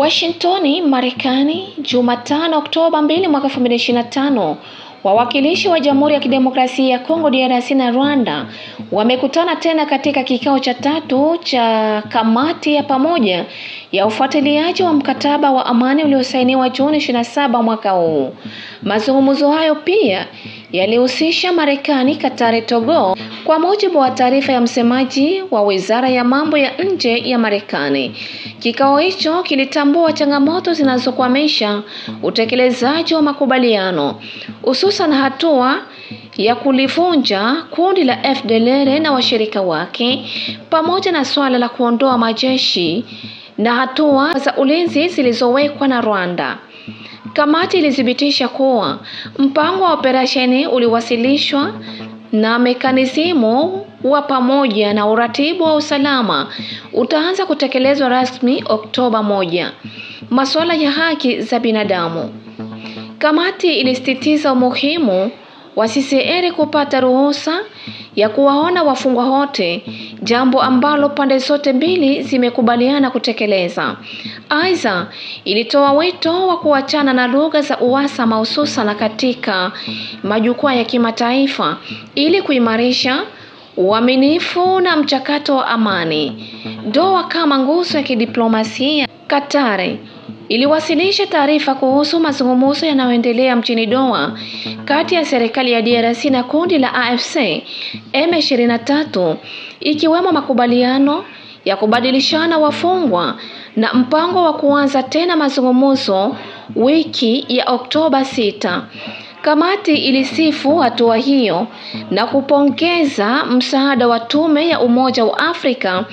Washington, Marekani, Jumatano Oktoba 2 mwaka 2025, wawakilishi wa Jamhuri ya Kidemokrasia ya Kongo DRC na Rwanda wamekutana tena katika kikao cha 3 cha kamati ya pamoja ya ufuatiliaji wa mkataba wa amani uliosainiwa Juni 27 mwaka huu. Mazungumzo hayo pia yalihusisha Marekani, Qatar, Togo, kwa mujibu wa taarifa ya msemaji wa Wizara ya Mambo ya Nje ya Marekani. Kikao hicho kilitambua changamoto zinazokwamisha utekelezaji wa makubaliano, hususan hatua ya kulivunja kundi la FDLR na washirika wake, pamoja na swala la kuondoa majeshi na hatua za ulinzi zilizowekwa na Rwanda. Kamati ilithibitisha kuwa mpango wa operesheni uliwasilishwa na mekanizimu wa pamoja na uratibu wa usalama utaanza kutekelezwa rasmi Oktoba 1. Masuala ya haki za binadamu. Kamati ilisisitiza umuhimu wa CCR kupata ruhusa ya kuwaona wafungwa wote, jambo ambalo pande zote mbili zimekubaliana kutekeleza. Aidha, ilitoa wito wa kuachana na lugha za uhasama hususan katika majukwaa ya kimataifa ili kuimarisha uaminifu na mchakato wa amani. Doha kama nguzo ya kidiplomasia. Qatar iliwasilisha taarifa kuhusu mazungumzo yanayoendelea mjini Doha kati ya serikali ya DRC na kundi la AFC M23, ikiwemo makubaliano ya kubadilishana wafungwa na mpango wa kuanza tena mazungumzo wiki ya Oktoba 6. Kamati ilisifu hatua hiyo na kupongeza msaada wa Tume ya Umoja wa Afrika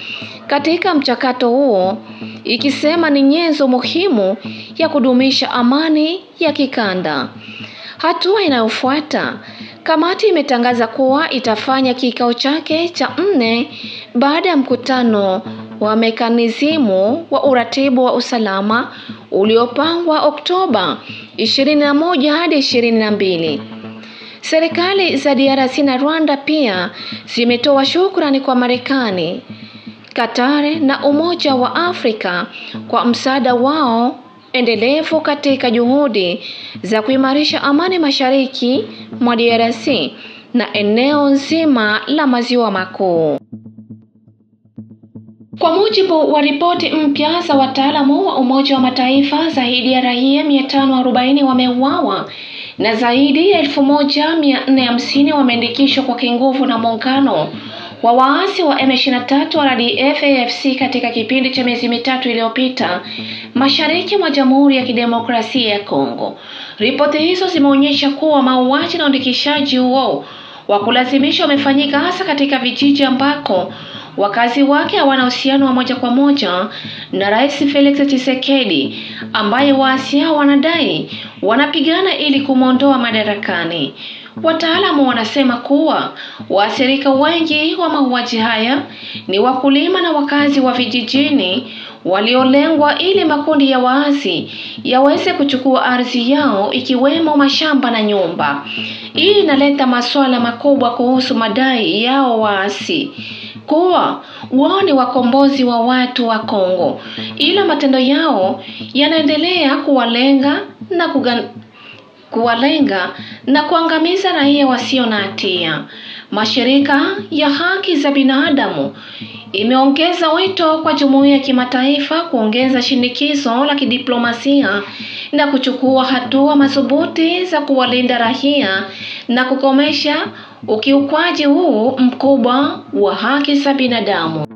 katika mchakato huo, ikisema ni nyenzo muhimu ya kudumisha amani ya kikanda. Hatua inayofuata, kamati imetangaza kuwa itafanya kikao chake cha 4 baada ya mkutano wa mekanizimu wa uratibu wa usalama uliopangwa Oktoba 21 hadi 22. Serikali za DRC na Rwanda pia zimetoa shukrani kwa Marekani, Qatar na Umoja wa Afrika kwa msaada wao endelevu katika juhudi za kuimarisha amani mashariki mwa DRC na eneo nzima la Maziwa Makuu. Kwa mujibu wa ripoti mpya za wataalamu wa Umoja wa Mataifa, zaidi ya raia 540 wameuawa na zaidi ya 1450 wameandikishwa kwa kinguvu na muungano wa waasi wa M23 RDF AFC katika kipindi cha miezi 3 iliyopita mashariki mwa Jamhuri ya Kidemokrasia ya Kongo. Ripoti hizo zimeonyesha kuwa mauaji na uandikishaji huo wa kulazimishwa umefanyika hasa katika vijiji ambako wakazi wake hawana uhusiano wa moja kwa moja na Rais Felix Tshisekedi, ambaye waasi hao wanadai wanapigana ili kumuondoa madarakani. Wataalamu wanasema kuwa waathirika wengi wa mauaji haya ni wakulima na wakazi wa vijijini waliolengwa ili makundi ya waasi yaweze kuchukua ardhi yao, ikiwemo mashamba na nyumba. Hii inaleta maswala makubwa kuhusu madai yao waasi kuwa wao ni wakombozi wa watu wa Kongo, ila matendo yao yanaendelea kuwalenga na kuangamiza raia wasio na hatia. Mashirika ya haki za binadamu imeongeza wito kwa jumuiya ya kimataifa kuongeza shinikizo la kidiplomasia na kuchukua hatua madhubuti za kuwalinda raia na kukomesha ukiukwaji huu mkubwa wa haki za binadamu.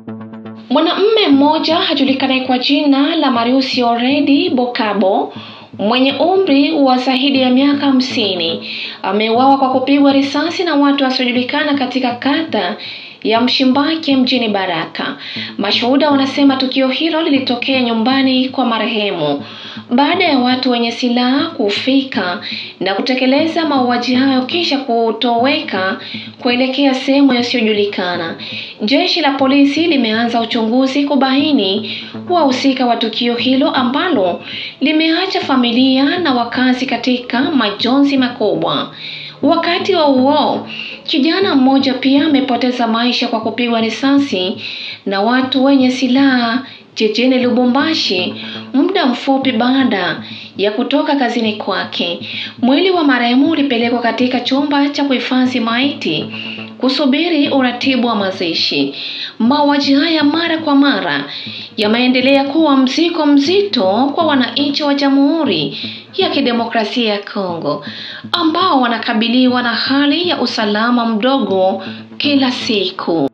Mwanamume mmoja hajulikanaye kwa jina la Marius Oredi Bokabo mwenye umri wa zaidi ya miaka 50 ameuawa kwa kupigwa risasi na watu wasiojulikana katika kata ya Mshimbaki mjini Baraka. Mashuhuda wanasema tukio hilo lilitokea nyumbani kwa marehemu baada ya watu wenye silaha kufika na kutekeleza mauaji hayo kisha kutoweka kuelekea sehemu isiyojulikana. Jeshi la polisi limeanza uchunguzi kubaini wahusika wa tukio hilo ambalo limeacha familia na wakazi katika majonzi makubwa. Wakati wa huo, kijana mmoja pia amepoteza maisha kwa kupigwa risasi na watu wenye silaha jijini Lubumbashi muda mfupi baada ya kutoka kazini kwake. Mwili wa marehemu ulipelekwa katika chumba cha kuhifadhi maiti kusubiri uratibu wa mazishi. Mauaji haya mara kwa mara yameendelea kuwa mzigo mzito kwa wananchi wa Jamhuri ya Kidemokrasia ya Kongo ambao wanakabiliwa na hali ya usalama mdogo kila siku.